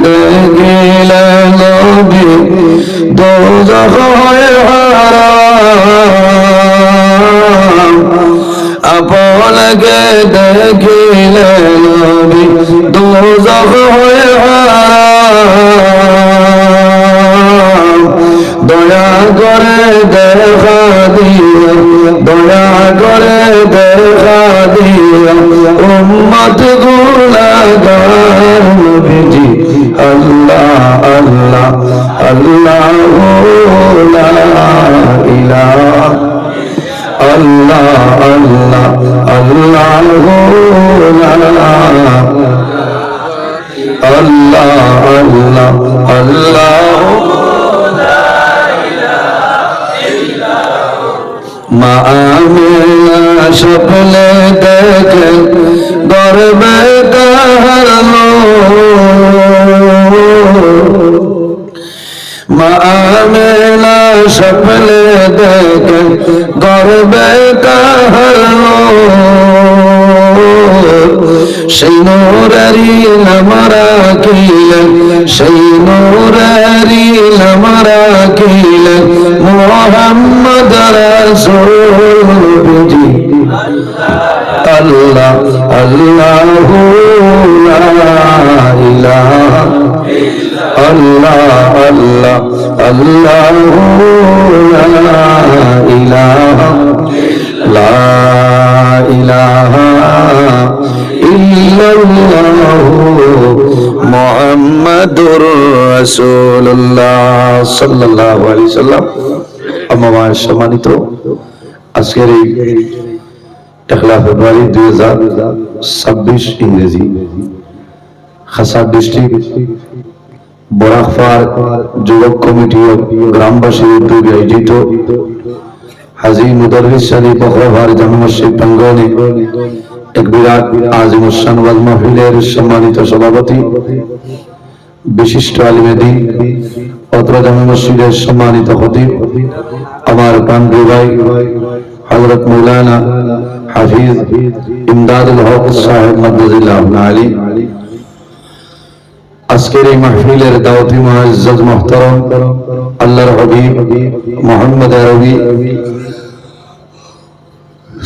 দেখিলে নবী দোজখ হয় হারাম আপনাকে দেখিলে নবী দোজখ হয় হারাম দয়া করে দেখা দিও দয়া করে দেখা দিও উম্মত গুনাহগার নবীজি আল্লাহ আল্লাহ আল্লাহ লা ইলাহা আল্লাহ আল্লাহ আল্লাহ আল্লাহ আল্লাহ আল্লাহ মা আমিনা স্বপ্নে দেখে গর্বে তাহার মা আমিনা স্বপ্নে দেখে গর্বে তাহার সেই নূরেরই নাম রাখিলেন সেই নূরেরই নাম রাখিলেন মুহাম্মদ রাসূল জি আল্লাহ আল্লাহু লা ইলাহা আল্লাহ আল্লাহ আল্লাহু লা ইলাহা লা ইলাহা মুহাম্মাদুর রাসূলুল্লাহ সাল্লাল্লাহু আলাইহি সাল্লাম। আমার সম্মানিত আজকের এই 1 ফেব্রুয়ারি 2026 ইংরেজি খাসা ডিস্ট্রিক্ট বরাকফার যুবক কমিটি ও গ্রামবাসী উদ্যোগে আয়োজিত হাজী মুদাররিস আলী বখরাভার জামে মসজিদ প্রাঙ্গণে এক বিরাট আজিম শান ওয়াজ মাহফিলের সম্মানিত সভাপতি বিশিষ্ট আলিমে দ্বীন অত্র জামে মসজিদের সম্মানিত খতিব আমার প্রাণপ্রিয় ভাই হযরত মাওলানা হাফিজ ইমদাদুল হক সাহেব মাদ্দাজিল্লাহ আলী, আজকের এই মাহফিলের দাওয়াতি মুআজ্জাজ মুহতারাম আল্লাহর হাবিব মুহাম্মদ আরবি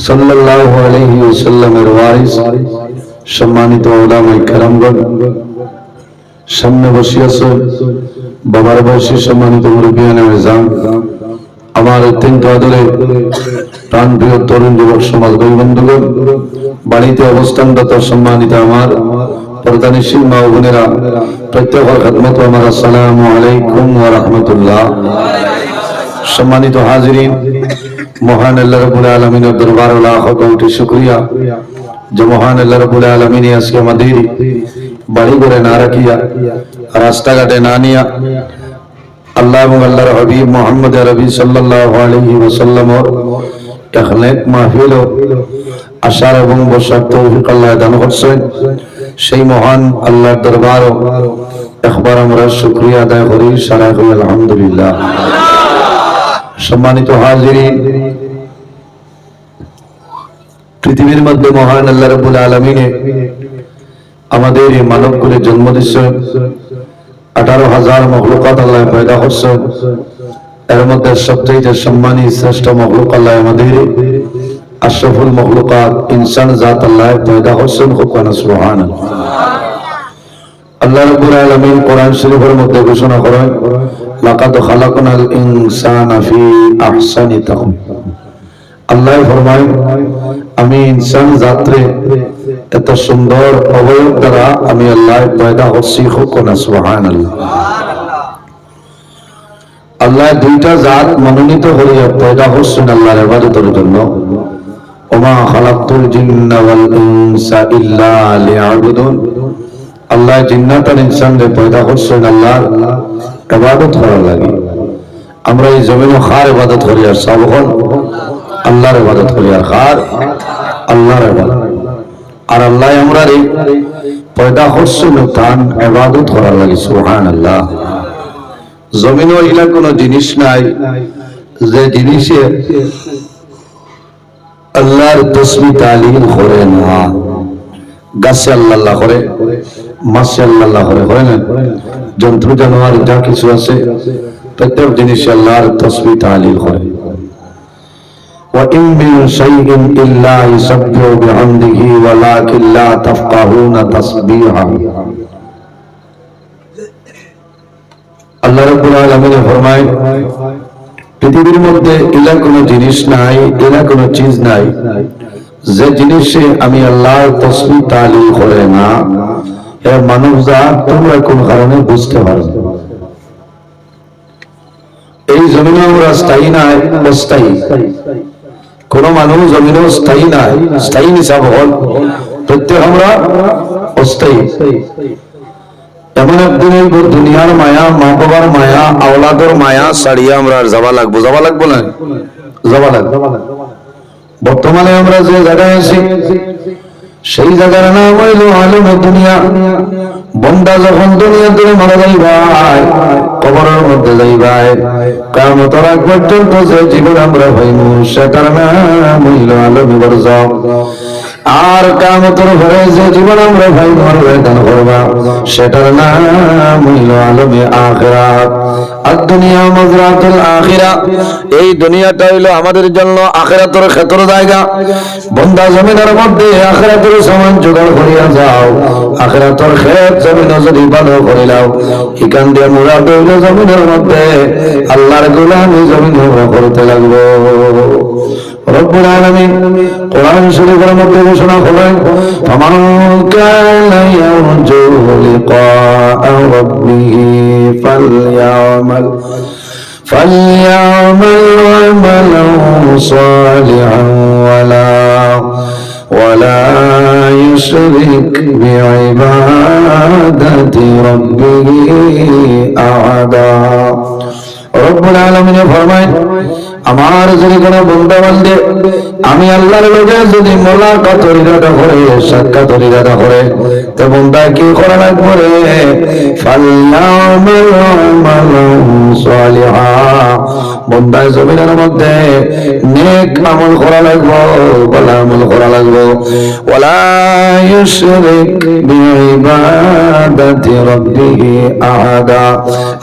সাল্লাল্লাহু আলাইহি ওয়াসাল্লামের ওয়ারিস সম্মানিত উলামায়ে কেরামগণ, সামনে বসে আছেন বাবার বয়সী সম্মানিত মুরব্বিয়ানে নিজাম, আমার অত্যন্ত আদরের প্রাণপ্রিয় তরুণ যুবক সমাজ ভাই বন্ধুগণ, বাড়িতে অবস্থানরত সম্মানিত আমার পর্দানিশীল মা ও বোনেরা, প্রত্যেকের খেদমত আমার আসসালামু আলাইকুম ওয়া রাহমাতুল্লাহ। সম্মানিত হাজিরিন, মহান আল্লাহ রাব্বুল আলামিনের দরবারে লাখ কোটি শুকরিয়া যে মহান আল্লাহ রাব্বুল আলামিন আজকে আমাদের বাড়ি ঘরে না রাখিয়া রাস্তাঘাটে না নিয়া আল্লাহ এবং আল্লাহর হাবিব মুহাম্মদ আরবি সাল্লাল্লাহু আলাইহি ওয়াসাল্লাম এক নেক মাহফিল আশার এবং বসার তৌফিক আল্লাহ দান করছেন। সেই মহান আল্লাহর দরবারে একবার আমরা শুকরিয়া আদায় করি, সারা করি আলহামদুলিল্লাহ। সম্মানিত হাজিরিন, পৃথিবীর মধ্যে মহান আল্লাহ রাব্বুল আলামিন আমাদের এই মানবকুলে জন্ম দিয়েছেন। 18,000 মখলুকাত আল্লাহ পয়দা করছেন। এর মধ্যে সবচেয়ে সম্মানী শ্রেষ্ঠ মখলুক আল্লাহ আমাদের আশরাফুল মখলুকাত ইনসান জাত আল্লাহ পয়দা করছেন। সুবহানাল্লাহ। আল্লাহ রাব্বুল আলামিন কোরআন শরীফের মধ্যে ঘোষণা করেন, লাকাদ খালাকনাল ইনসানা ফি আহসানি তাকওয়িম। আল্লাহ ফরমায়, আমি ইনসান জাতরে এত সুন্দর অবয়ব দ্বারা আমি আল্লাহ পয়দা করছি। সুবহানাল্লাহ। আল্লাহ দুইটা জাত মনোনীত করিয়া পয়দা করছেন আল্লাহর ইবাদতের জন্য। ওমা খালাকতুল জিন্না ওয়াল ইনসা ইল্লা লিয়াবুদুন। আল্লাহ জিন্নাত আর ইনসানকে পয়দা করছেন আল্লাহর ইবাদত করার লাগি। আমরা এই জমিনে খার ইবাদত করি আর সবখন আল্লাহর ইবাদত করি, আর খার আল্লাহর ইবাদত। আর আল্লাহ আমরা পয়দা করছেন তান ইবাদত করার লাগি। সুবহানাল্লাহ। জমিনে এগুলা কোনো জিনিস নাই যে জিনিসে আল্লাহর তসবিহ তালিল করে না। গাছে আল্লাহ করে, মাশাআল্লাহ করে না জন্তু জানোয়ার যা কিছু আছে প্রত্যেক জিনিস আল্লাহর তাসবিহ তাহলিল করে وإن من شيء إلا يسبح بحمده ولكن لا تفقهون تسبيحه আল্লাহ রাব্বুল আলামিন ফরমায় পৃথিবীর মধ্যে এলা কোনো জিনিস নাই, এলা কোনো চিজ নাই যে জিনিসে আমি আল্লাহর তাসবিহ তাহলিল করে না। এ মানব জাত তোমরা কোন কারণে বুঝতে পারো এই জমিনে আমরা স্থায়ী নাই, অস্থায়ী। কোন মানুষ জমিনে স্থায়ী নাই, স্থায়ী হিসাব হল প্রত্যেক আমরা অস্থায়ী। এমন একদিন এই দুনিয়ার মায়া, মা বাবার মায়া, আওলাদের মায়া ছাড়িয়ে আমরা যাওয়া লাগবো না যাওয়া লাগবে। বর্তমানে আমরা যে জায়গায় আছি সেই জায়গার নাম হইল আলেম দুনিয়া। বন্দা যখন দুনিয়া থেকে মারা যাইবাই, কবরের মধ্যে যাইবাই, কিয়ামতের আগ পর্যন্ত যে জীবন আমরা হইমু সেটার নাম হইল আলেমে বারজাখ। আর কিয়ামতের পরে যে জীবন আমরা হইমু আবেদন করবা সেটার নাম হইল আলেমে আখিরাত। আর দুনিয়া মাজরাতুল আখিরা, এই দুনিয়াটা হইল আমাদের জন্য আখিরাতের ক্ষেত্র জায়গা। বন্দা জমিনের মধ্যে আখিরাতের সমান জোগাড় করিয়া যাও, আখিরাতের ক্ষেত জমিন যদি ভালো করিলাও, এখান দিয়ে মুরাদ হইল জমিনের মধ্যে আল্লাহর গোলামি জমিন করতে লাগবো। রব্বুল আলামিন কোরআন শরীফের মধ্যে ঘোষণা করেন, ফামান কানা ইয়ারজু লিকা রাব্বিহি ফালইয়ামাল আমালান সালিহান ওয়ালা ইউশরিক বিইবাদাতি রাব্বিহি আহাদা। রব্বুল আলামিন ফরমায়, আমার যদি কোনো বন্দা বান্দে আমি আল্লাহর লগে যদি মোলাকাতের ইরাদা করে, সাক্ষাতের ইরাদা করে, তো বন্দা কি করা লাগবে রে? ফালইয়ামাল আমালান সালিহা, বন্দা জমিনের মধ্যে নেক আমল করা লাগবে, ভালো আমল করা লাগবে। ওয়ালা ইউশরিক বিইবাদাতি রাব্বিহি আহাদা,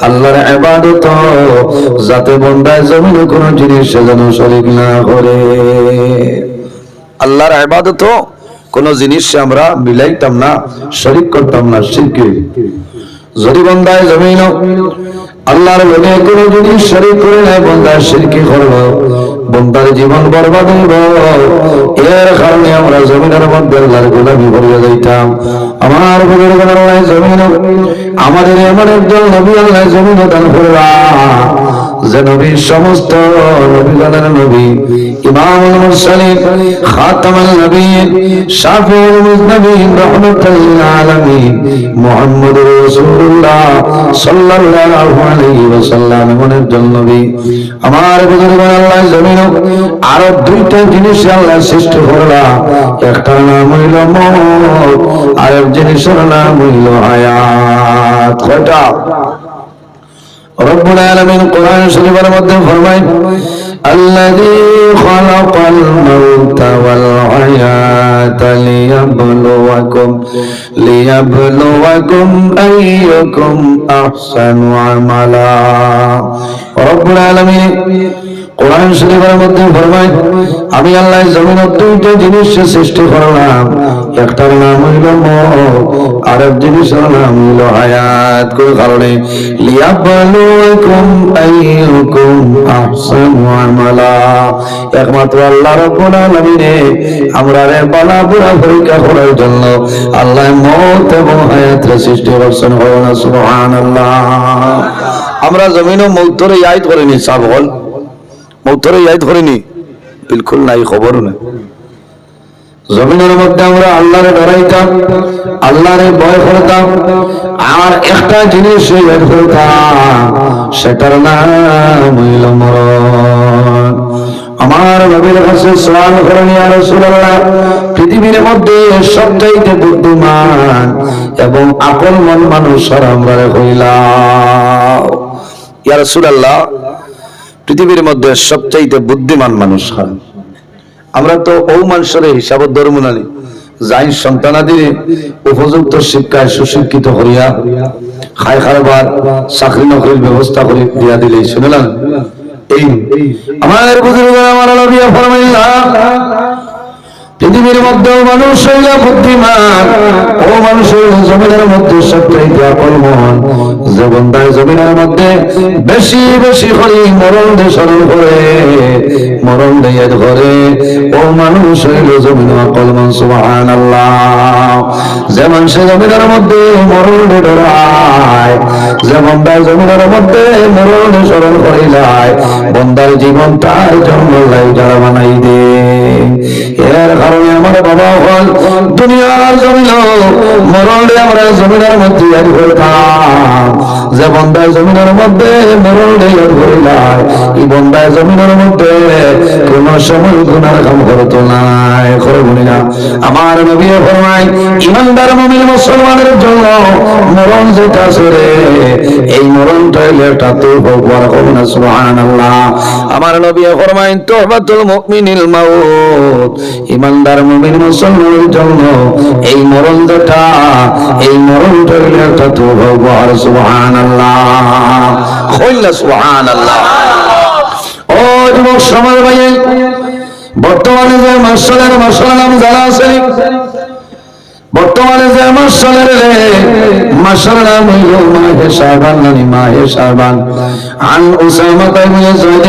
আল্লাহর ইবাদত যাতে বন্দা জমিনে কোন জিনিস যেন শরীক না করে। আল্লাহর ইবাদত কোন জিনিস আমরা মিলাইতাম না, শরীক করতাম না, শিরকে। যদি বন্দায় জমিন আল্লাহর লগে কোন জিনিস শরীক করে না, বন্দা শিরকি করলো, বন্দার জীবন বরবাদ হইব। এর কারণে আমরা জমিনের মধ্যে আল্লাহর গোলামি করিয়া যাইতাম। আমার বুজুর্গগণ, আল্লাহ জমিন আমাদের এমন একজন নবী আল্লাহ জমিন দান করলা যে নবী সমস্ত নবীগণের নবী, ইমামুল মুরসালিন, খাতামুন নবিয়্যিন, শাফিউল মুযনিবিন, রাহমাতুল লিল আলামিন, মুহাম্মদুর রাসূলুল্লাহ সাল্লাল্লাহু আলাইহি ওয়াসাল্লাম এমন একজন নবী। আমার বুজুর্গগণ, আল্লাহ জমিন আরো দুইটা জিনিস আল্লাহ সৃষ্টি করলা, একটার নাম হইল মওত, আর এক জিনিসের নাম হইল হায়াত। কয়টা? রব্বুল আলামিন কোরআন শরীফের মধ্যে ফরমায়, আল্লাযী খালাকাল মাউতা ওয়াল হায়াতা লিয়াবলুয়াকুম আইয়ুকুম আহসানু আমালা। রব্বুল আলামিন কোরআন শরীফের মধ্যে ফরমায়, আমি আল্লাহ জমিনের দুইটা জিনিস সৃষ্টি করলাম, একটার নাম হইল মওত, আর এক জিনিসের নাম হইল হায়াত। কোন কারণে? লিয়াবলুয়াকুম আইয়ুকুম আহসানু আমালা, একমাত্র আল্লাহ রাব্বুল আলামিন আমরারে বালা বুড়া পরীক্ষা করার জন্য আল্লাহ মওত এবং হায়াতের সৃষ্টি করছেন। সুবহানাল্লাহ। আমরা জমিনও মওতের ইয়াদ করিনি, সাবল মৌতরে ইয়াদ করিনি, বিলকুল নাই, খবর নাই। জমিনের মধ্যে আমরা আল্লাহরে ডরাইতাম, আল্লাহরে ভয় করতাম, আর একটা জিনিস ইয়াদ করতাম, সেটার নাম হইল মরণ। আমার নবীর কাছে সওয়াল করেন, ইয়া রাসূলুল্লাহ, পৃথিবীর মধ্যে সবচাইতে বুদ্ধিমান এবং আকলমন মানুষ আমরা হইলাম। ইয়া রাসূলুল্লাহ, পৃথিবীর মধ্যে সবচাইতে বুদ্ধিমান মানুষ। আমরা তো ও মানুষের হিসাব ধর্ম নানি যাই সন্তানাদিরে উপযুক্ত শিক্ষায় সুশিক্ষিত হইয়া খায় খারবার চাকরি নকরির ব্যবস্থা করে দিয়া দিলে শুনলেন। এই আমার বুজুর্গ আমার নবী ফরমাইলেন পৃথিবীর মধ্যে মানুষ হইল বুদ্ধিমান, ও মানুষ হইল জমিনের মধ্যে সবচাইতে আকলমন। যে বান্দায় জমিনের মধ্যে বেশি বেশি করে মরণ দিয়ে স্মরণ করে, মরণ দিয়ে ধরে, ও মানুষ হইল জমিন আকলমন। সুবহানাল্লাহ। যে মানুষ জমিনের মধ্যে মরণ দিয়ে ডরায়, যে বান্দায় জমিনের মধ্যে মরণ দিয়ে স্মরণ করিলায়, বান্দার জীবন তার জন্য লাই যারা বানাই দে। এর কারণে আমার বাবা হল দুনিয়ার জমিন মরণে আমরা জমিনের মধ্যে এক করতাম। যে বন্দায় জমিনের মধ্যে মরণে এক করিলাম, এই বন্দায় জমিনের মধ্যে কোন সময় গুনার কাম করতো নাই, করবনি না। আমার নবী ফরমায় ইমানদার মুমিন মুসলমানের জন্য মরণ যেটা সরে, এই মরণটা হইলে একটা তওবা করা না। সুবহানাল্লাহ। আমার নবী ফরমায় তওবাতুল মুমিনিল মাউত, ইমানদার মুমিন মুসলমানের জন্য এই মরণ যেটা, এই মরণটা হইলে একটা তওবা। সুবহানাল্লাহ, কইলা সুবহানাল্লাহ। ও যুবক সমাজ ভাই, বর্তমানে যে মাসালার নাম জানা আছে, বর্তমানে যে মাসালার নাম হইল মাহে শাবান, মানে মাহে শাবান। আন উসামা ইবনে যায়েদ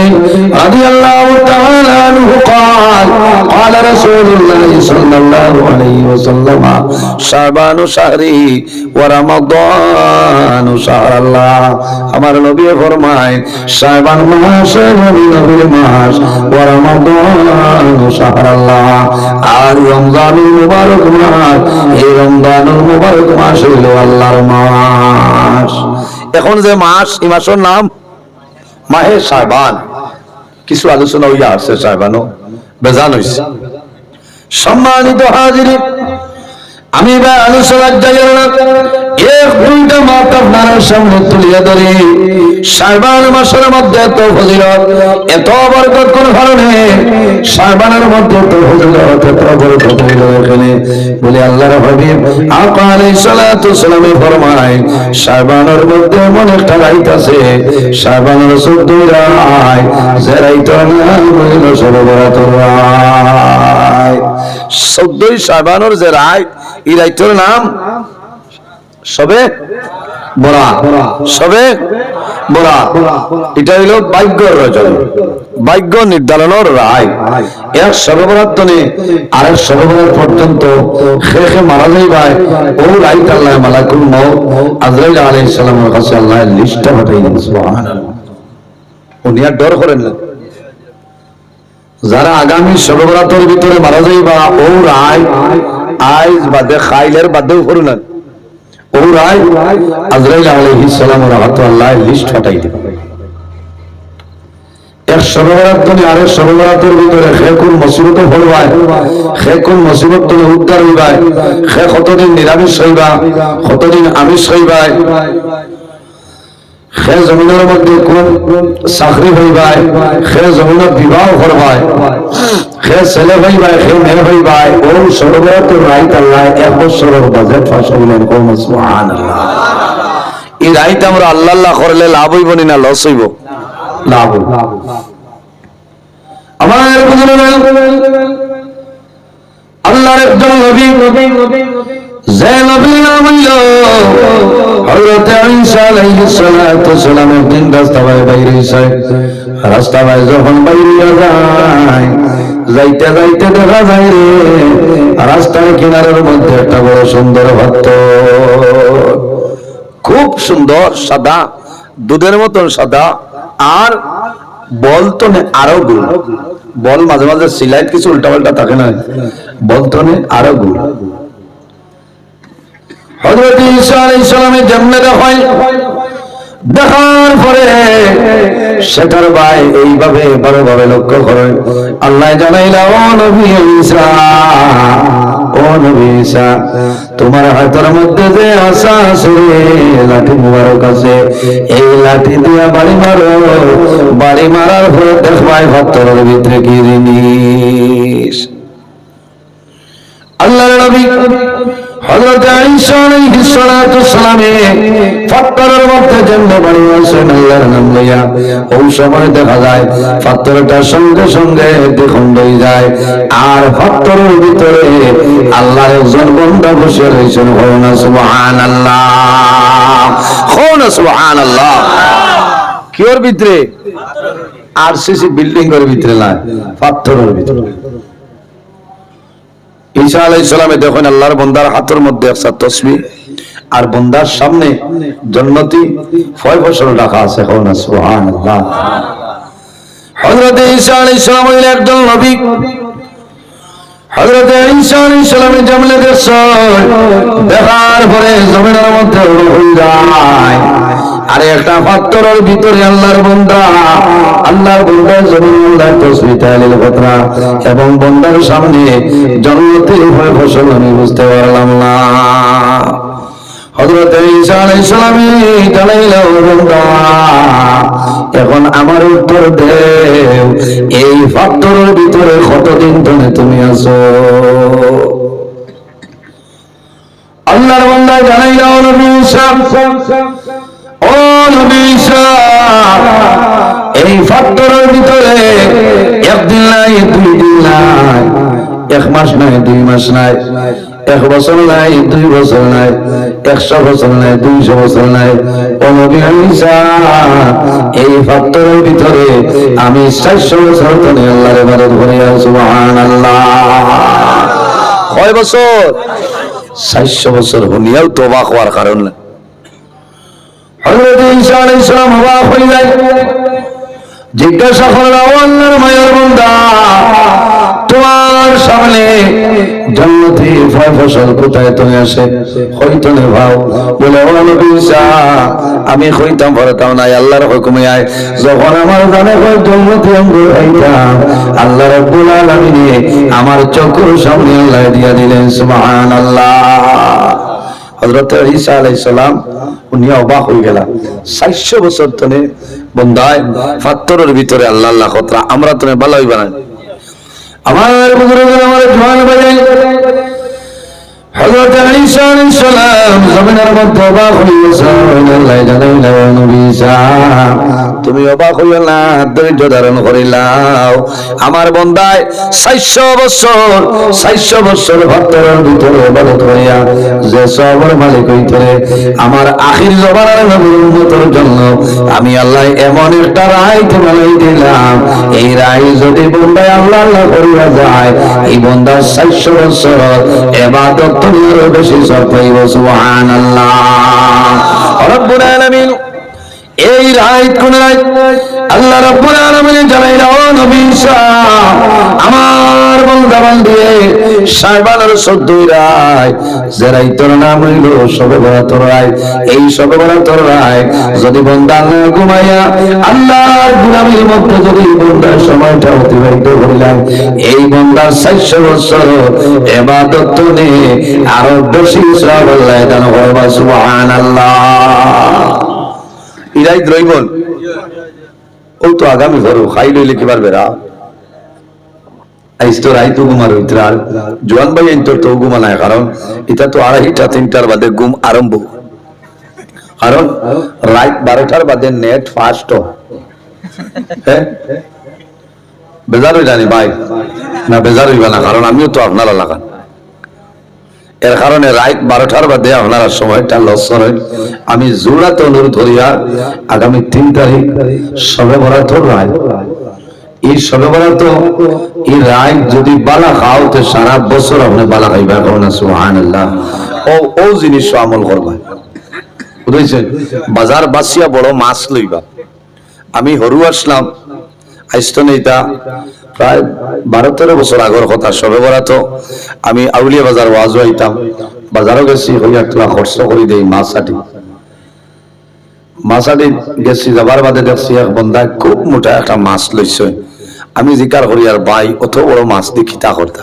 রাদিয়াল্লাহু তাআলা আনহু قال قال رسول الله صلى الله عليه وسلم শাবান শাহরি ওয়া রমাদান শাহরাল্লাহ। আমার নবী ফরমায় শাবান মাস নবীর মাস, ওয়া রমাদান শাহরাল্লাহ, আর রমজানুল মুবারক মাস, এই রমজানুল মুবারক মাস হইল আল্লাহর মাস। এখন যে মাস, এই মাসের নাম মাহে শাবান। কিছু আলোচনা হইয়া আছে, শাবানও বেজান হইছে। সম্মানিত হাজিরিন, আমি আলোচনার যাইও না, এক দুইটা মাস আপনার সামনে তুলিয়া ধরি। শাবান মাসের মধ্যে এত ফজিলত, এত বরকত কোন কারণে? শাবানের মধ্যে এত ফজিলত, এত বরকত হইল এখানে বলে আল্লাহর হাবিব আকা আলাইহিস সালাতু সালামে ফরমায় শাবানের মধ্যে এমন একটা রাত আছে, শাবানের 14 রাত, যে রাতের নাম হইল শবে বরাতের রাত। 14 শাবানের যে রাত, এই রাতের নাম শবে বরাত। শবে বরাত এটা হইল ভাগ্যর রজনী, ভাগ্য নির্ধারণের রায়। এক শবে বরাত তনে আরেক শবে বরাত পর্যন্ত খেখে মারা যাইবাই, ও রাইত আল্লাহ মালাকুল মউত আজরাইল আলাইহিস সালামের কাছে আল্লাহ লিস্টটা পাঠাই দেন। সুবহানাল্লাহ। উনি আর ডর করেন না, যারা আগামী শবে বরাতের ভিতরে মারা যাইবা, ও রায় আইজ বাদে খাইলের বাদেও করুন, ও রায় আজরাইল আলাইহিস সালামের হাতে আল্লাহ লিস্ট পাঠাই দেন। এক শবে বরাত তনে আরেক শবে বরাতের ভিতরে খে কোন মুসিবত পড়বায়, খে কোন মুসিবত তনে উদ্ধার হইবায়, খে কতদিন নিরামিষ হইবা, কতদিন আমিষ হইবায়, খে জমিনের মধ্যে কোন চাকরি হইবায়, খে জমিনের বিবাহ করবায়, খে ছেলে হইবায়, খে মেয়ে হইবায়, ও শবে বরাতের রাত আল্লাহ 1 বছরের বাজেট ফাঁস হইলেন। কোন সুবহানাল্লাহ। এই রাত আমরা আল্লাহ আল্লাহ করলে লাভ হইব না লস হইব? লাভ। আমার আল্লাহর একজন নবী, যে নবীর নাম হইল হযরত ঈসা আলাইহিস সালাতু সালাম। একদিন রাস্তা বাইরে হইছে, রাস্তা বাইরে যখন বাইরে যায়, যাইতে যাইতে দেখা যায় রে রাস্তার কিনারের মধ্যে একটা বড় সুন্দর ভক্ত, খুব সুন্দর, সাদা, দুধের মতন সাদা, আর বল তো আরো গুণ। বল মাঝে মাঝে সিলাইট কিছু উল্টা পাল্টা থাকে না, বল তো আরো গুণ। হযরত ঈসা আলাইহিস সালামের জান্নাতে হয়, দেখার পরে সেটার ভাই এইভাবে ভালোভাবে লক্ষ্য করে আল্লাহ জানাইলা, ও নবী ঈসা, ও নবী ঈসা, তোমার হাতের মধ্যে যে আশা আছে, লাঠি মুবারক আছে, এই লাঠি দিয়া বাড়ি মারো, বাড়ি মারার পরে দেখবাই ভক্তরের ভিতরে কি জিনিস। আল্লাহর নবী হযরত ঈসা আলাইহিস সালাতু সালামে পাথরের মধ্যে যেমনি বাড়ি আসেন আল্লাহর নাম লইয়া, ওই সময় দেখা যায় পাথরটা সঙ্গে সঙ্গে দ্বিখণ্ড হয়ে যায়, আর পাথরের ভিতরে আল্লাহর একজন বান্দা বসে রয়েছেন। হওনা সুবহানাল্লাহ, হওনা সুবহানাল্লাহ। কিওর ভিতরে? আরসিসি বিল্ডিং এর ভিতরে না, পাথরের ভিতরে। ঈসা আলাইহিস সালামে দেখেন আল্লাহর বান্দার হাতের মধ্যে একটা তসবিহ, আর বান্দার সামনে জান্নাতি ফল রাখা আছে। হওনা সুবহানাল্লাহ। হযরত ঈসা আলাইহিস সালাম হলেন একজন নবী। হযরত ঈসা আলাইহিস সালামের জামলে দেখার পরে জমিনের মধ্যে উড়ে যায়, আর একটা পাথরের ভিতরে আল্লাহর বান্দা জমিনের তসবিহ তাহলিল কথা এবং বান্দার সামনে জান্নাতের ফসল আমি বুঝতে পারলাম না। হযরত ঈসা আলাইহিস সালাম জানাইলেন, বান্দা এখন আমার উত্তর দেও, এই পাথরের ভিতরে কতদিন ধরে তুমি আছো? আল্লাহর বান্দা জানাইলেন, নবী ঈসা, ও নবী ঈসা, এই পাথরের ভিতরে একদিন নাই, দুই দিন নাই, এক মাস নাই, দুই মাস নাই, এক বছর নাই, দুই বছর নাই, 100 বছর নাই, 200 বছর নাই। ও নবী ঈসা, এই পাথরের ভিতরে আমি 400 বছর ধরে আল্লাহর ইবাদত করি। সুবহানাল্লাহ। কয় বছর? 400 বছর হনিয়াও তওবা করার কারণ না। হযরত ঈসা আলাইহিস সালাম অবাক হয়ে যায়, জিজ্ঞাসা করলেন, ও আল্লাহর মায়ের বান্দা, তোমার সামনে জান্নাতি ফসল কোথায় তুমি আসে? হইতো না ভাও। বলে, ও নবী ঈসা, আমি হইতাম পারতাম না, আল্লাহর হুকুমে আয়। যখন আমার জানে হয় জান্নাতি আঙ্গুর খাইতাম, আল্লাহ রাব্বুল আলামিন আমার চোখের সামনে আল্লাহ দিয়া দিলেন। সুবহানাল্লাহ। হযরত ঈসা আলাইহিস সালাম উনি অবাক হয়ে গেলেন, 400 বছর ধরে বন্দায় পাথরের ভিতরে আল্লাহ আল্লাহ কথা, আমরা তো ভালো হইবা না। আমার বুজুর্গরা আমার জওয়ান ভাই, হযরত ঈসা আলাইহিস সালাম জমিনের মধ্যে অবাক হয়ে গেছেন। আল্লাহ জানাইলেন, নবী ঈসা, তুমি অবাক হইও না, ধৈর্য ধারণ করিলাও। আমার বান্দায় 400 বছর পাথরের ভিতরে ইবাদত করিয়া যে সবর মালিক হইতে, আমার আখির জমানার নবীর উম্মতের জন্য আমি আল্লাহ এমন একটা রায় বানাই দিলাম, এই রায় যদি বান্দায় আল্লাহ আল্লাহ করিয়া যায়, এই বান্দার 400 বছর ইবাদত তুমি বেশি সওয়াব পাইব। সুবহানাল্লাহ। রব্বুল আলামিন এই রায় কোন রায়? আল্লাহ রাব্বুল আলামিন জানাইলেন, ও নবী ঈসা, আমার বান্দা বান্দি শাবানের 14 রায়, যে রায় তোর নাম হইল শবে বরাতের রায়। এই শবে বরাতের রায় যদি বান্দা না ঘুমাইয়া আল্লাহর গোলামির মধ্যে যদি বান্দার সময়টা অতিবাহিত করিলাম, এই বান্দার 400 বছর ইবাদত তুলে আরো বেশি সওয়াব আল্লাহ দান করবে। সুবহানাল্লাহ। ইরাই দ্রৈবন ও তো আগামী ঘর খাই লইলে কি পারবে রা? আইস তো রাই তো ঘুমার হইতে, আর জোয়ান ভাই এন্তর তো ঘুমা নাই, কারণ এটা তো 2:30 3টার বাদে ঘুম আরম্ভ, কারণ রাত 12টার বাদে নেট ফাস্ট। হ্যাঁ, বেজার হই জানি ভাই না, বেজার হইবা না, কারণ আমিও তো আপনারা লাগান, এর কারণে রাত 12টার বাদে আপনারা সময়টা লস হয়। আমি জোড়াতে অনুরোধ করিয়া আগামী 3 তারিখ শবে বরাতের রায়, এই শবে বরাত এই রায় যদি বালা খাও তো সারা বছর আপনি বালা খাইবা। না সুবহানাল্লাহ। ও জিনিস আমল করবা, বুঝছেন? বাজার বাসিয়া বড় মাছ লইবা। আমি হরু আসলাম আইস্তনেইতা প্রায় 12-13 বছর আগের কথা। শবে বরাত আমি আউলিয়া বাজার ওয়াজ হইতাম, বাজারও গেছি, হইয়া একলা খরচ করি দেই মাছাটি গেছি। যাবার বাদে দেখছি এক বন্ধায় খুব মোটা একটা মাছ লইছে। আমি জিকার করি, আর ভাই অত বড় মাছ দিয়ে খিতা করতে,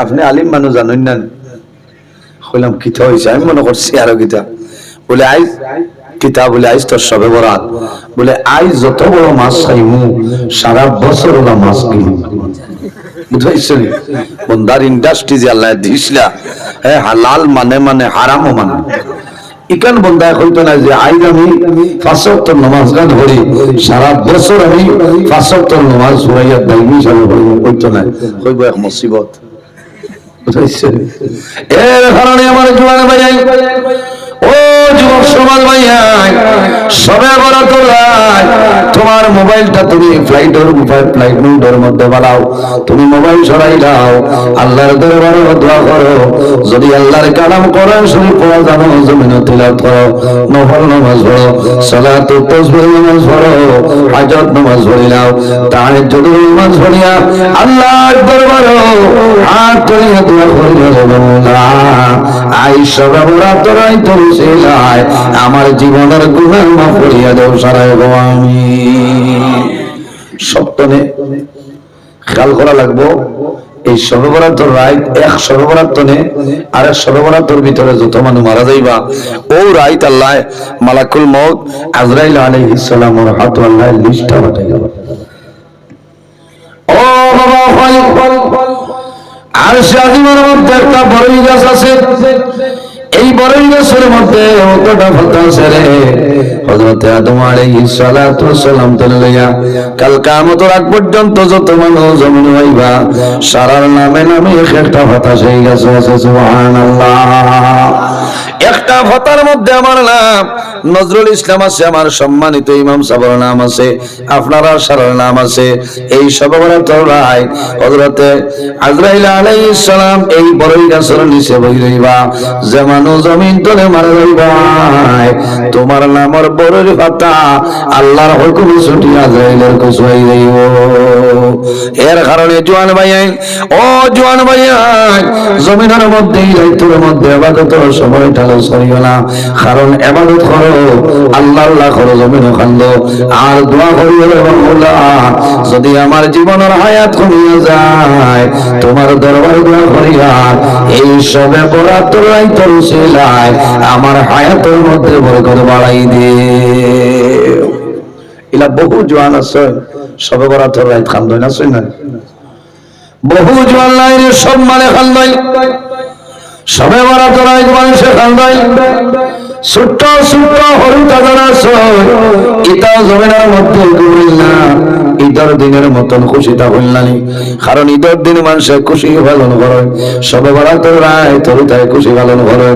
আপনি আলিম মানুষ জানেন না? কইলাম কিতা হয়েছে? আমি মনে করছি আরো কিতা। বলে আইজ কিতা? বলে আইজ তোর শবে বরাত। বলে আইজ যত বড় মাছ খাইমু সারা বছর ওলা মাছ কিনি। বুঝাইছেন বন্দার ইন্ডাস্ট্রি যে আল্লাহ দিছিলা হ্যাঁ হালাল মানে মানে হারামও মানে ইকান বন্দা হইতো না যে আজ আমি 5 ওয়াক্ত নামাজ গান ধরি সারা বছর আমি 5 ওয়াক্ত নামাজ পড়াইয়া দাইমি চালু করি হইতো না হইব এক মুসিবত বুঝাইছেন এর কারণে আমার জোয়ান ভাই ও যুবক সমাজ ভাইয়া সবে বরাত লাই তোমার মোবাইলটা তুমি ফ্লাইট মোডের মধ্যে বানাও তুমি মোবাইল সরাই দাও আল্লাহর দরবারে দোয়া করো যদি আল্লাহর কালাম কোরআন শরীফ পড়া জানো জমিনে তিলাওয়াত করো নফল নামাজ পড়ো সালাতুত তাসবিহ নামাজ পড়ো হাজত নামাজ পড়ি নাও তাহাজ্জুদ নামাজ পড়িয়া আল্লাহর দরবারে হাত তুলিয়া দোয়া করিও না আই সবে বরাত লাই তুমি আমার জীবনের গুনাহ মাফ করিয়া দাও সারায় গো আমি সপ্তনে খেয়াল করা লাগবো এই শবে বরাতর রাত এক শবে বরাতনে আর এক শবে বরাতর ভিতরে যত মানুষ মারা যাইবা ও রাত আল্লাহ মালাকুল মউত আজরাইল আলাইহিস সালামের হাত আল্লাহ লিস্টটা পাঠাইয়া ও বাবা আর শাহিমের মধ্যে একটা বড়ই গাছ আছে এই বড়ই গাছের মধ্যে কতটা ফল আছে রে হযরত আদম আলাইহিস সালাতু ওয়াস সালাম থেকে লইয়া কাল কিয়ামতের আগ পর্যন্ত যত মানুষ জমিন হইবা সারার নামে নামে একটা পাতা সেই গাছ আছে সুবহানাল্লাহ একটা পাতার মধ্যে আমার নাম নজরুল ইসলাম আছে আমার সম্মানিত ইমাম সাহেবের নাম আছে আপনারা সারার নাম আছে এই সবে বরাতর রাত হযরত আজরাইল আলাইহিস সালাম এই বড়ই গাছের নিচে বই রইবা যে মানুষ জমিন তলে মারা যাইবা তোমার নামের বড়ই পাতা আল্লাহর হুকুমে ছুটি আজরাইলের কুছাই যাইব এর কারণে জওয়ান ভাই ও জওয়ান ভাই জমিনের মধ্যে রাইতের মধ্যে ইবাদত সময় ঢালো সরিও না কারণ ইবাদত করো আল্লাহ আল্লাহ করো জমিন খান্দো আর দোয়া করিও আল্লাহ যদি আমার জীবনের হায়াত কমিয়ে যায় তোমার দরবারে দোয়া করিয়া এই সবে বরাতর রাইতের উসিলায় আমার হায়াতের মধ্যে বরকত বাড়াই দে ইলা বহু জওয়ান আছে সবে বরাতর রাত খান্দয় না শুন না বহু জওয়ান লাইনে সব মানে খান্দয় সবে বরাতর রাত মানুষে খান্দয় ছোট্ট ছোট্ট হলুদ আদানা ইটা জমিনের মধ্যে ঘুরিল না ঈদের দিনের মতন খুশিটা হইল না কারণ ঈদের দিন মানুষের খুশি পালন করে সবে বরাতর রাত তরিতায় খুশি পালন করে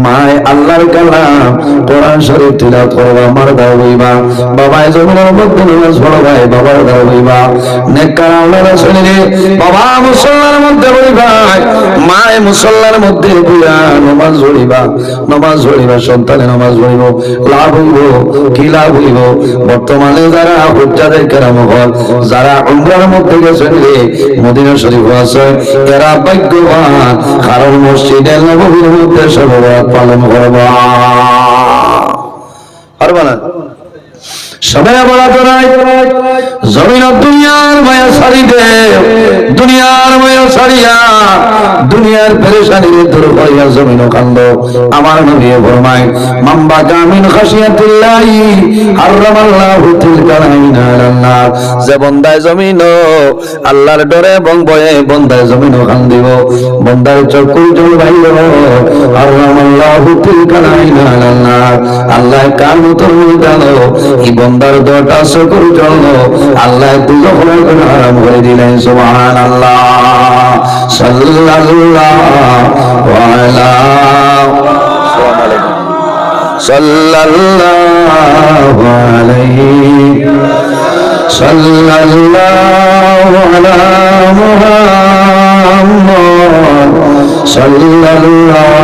মায় আল্লাহর কালাম কোরআন শরীফ তিলাওয়াত করবা আমার দাও হইবা বাবাই জমিনের মধ্যে নামাজ পড়বা বাবার দাও হইবা নেককার আল্লাহর রাসূলের বাবা মুসল্লার মধ্যে হইবা মায় মুসল্লার মধ্যে বুয়া নামাজ পড়িবা সন্তানের নামাজ পড়িব লাভ হইব কি লাভ হইব বর্তমানে যারা হুজ্জাদের কেরাম হল যারা উমরার মধ্যে গেছেন রে মদিনা শরীফ আছে এরা ভাগ্যবান কারণ মসজিদে নববীর মধ্যে শবে বরাত পালন করবা পারবা না সবে বরাত রাত জমিন দুনিয়ার মায়া ছাড়ি দে দুনিয়ার মায়া ছাড়িয়া দুনিয়ার পেরেশানি দূর করিয়া জমিন কান্দ আমার নবী ফরমায় মাম্বা জামিন খাশিয়াতিল্লাহি হারামাল্লাহু তিলকা আইনা আল্লাহ যে বান্দায় জমিন আল্লাহর ডরে এবং ভয়ে বান্দায় জমিন কান্দিব বান্দার চক্ষু জল বাইর হারামাল্লাহু তিলকা আইনা আল্লাহ আল্লাহ কিয়ামতের ময়দানে এই বান্দার দটা চক্ষুর জল আল্লাহ দুজখ হারাম করে দিলেন সুবহানাল্লাহ সাল্লাল্লাহু আলা সাল্লাল্লাহু আলাইহি সাল্লাল্লাহু আলা মুহাম্মদ সাল্লাল্লাহু